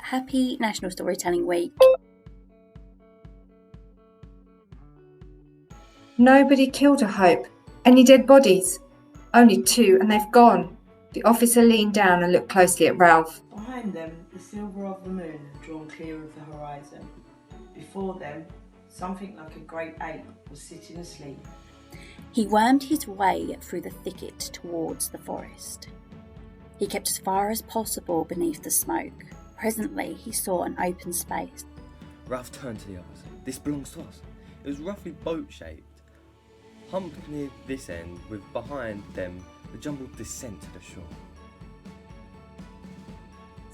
Happy National Storytelling Week. Nobody killed her, Hope. Any dead bodies? Only 2, and they've gone. The officer leaned down and looked closely at Ralph. Behind them, the silver of the moon had drawn clear of the horizon. Before them, something like a great ape was sitting asleep. He wormed his way through the thicket towards the forest. He kept as far as possible beneath the smoke. Presently, he saw an open space. Ralph turned to the others. This belongs to us. It was roughly boat-shaped, humped near this end, with behind them the jumbled descent to the shore.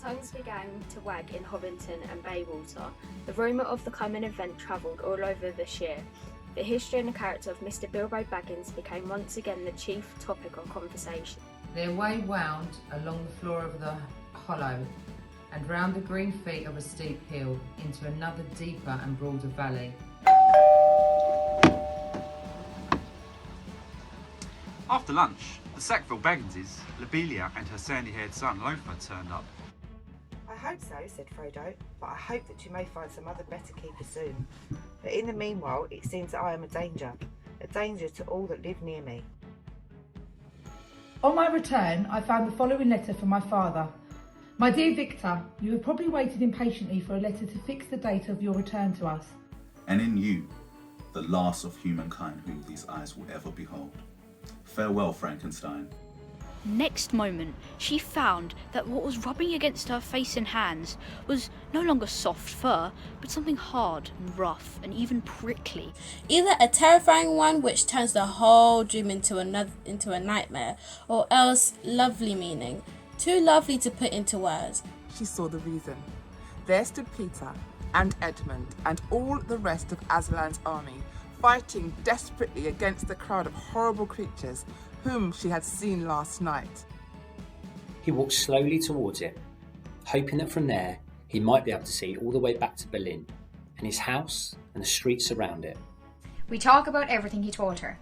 Tongues began to wag in Hobbiton and Bayswater. The rumour of the coming event travelled all over the shire. The history and the character of Mr. Bilbo Baggins became once again the chief topic of conversation. Their way wound along the floor of the hollow and round the green feet of a steep hill into another deeper and broader valley. After lunch, the Sackville Bagginses, Lobelia and her sandy-haired son Lothar turned up. I hope so, said Frodo, but I hope that you may find some other better keeper soon. But in the meanwhile, it seems that I am a danger to all that live near me. On my return, I found the following letter from my father. My dear Victor, you have probably waited impatiently for a letter to fix the date of your return to us. And in you, the last of humankind whom these eyes will ever behold. Farewell, Frankenstein. Next moment, she found that what was rubbing against her face and hands was no longer soft fur, but something hard and rough and even prickly. Either a terrifying one which turns the whole dream into a nightmare, or else lovely meaning, too lovely to put into words. She saw the reason. There stood Peter and Edmund and all the rest of Aslan's army, fighting desperately against the crowd of horrible creatures whom she had seen last night. He walked slowly towards it, hoping that from there he might be able to see all the way back to Berlin and his house and the streets around it. We talk about everything he told her.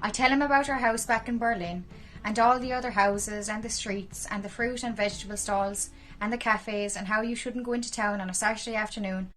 I tell him about our house back in Berlin and all the other houses and the streets and the fruit and vegetable stalls and the cafes and how you shouldn't go into town on a Saturday afternoon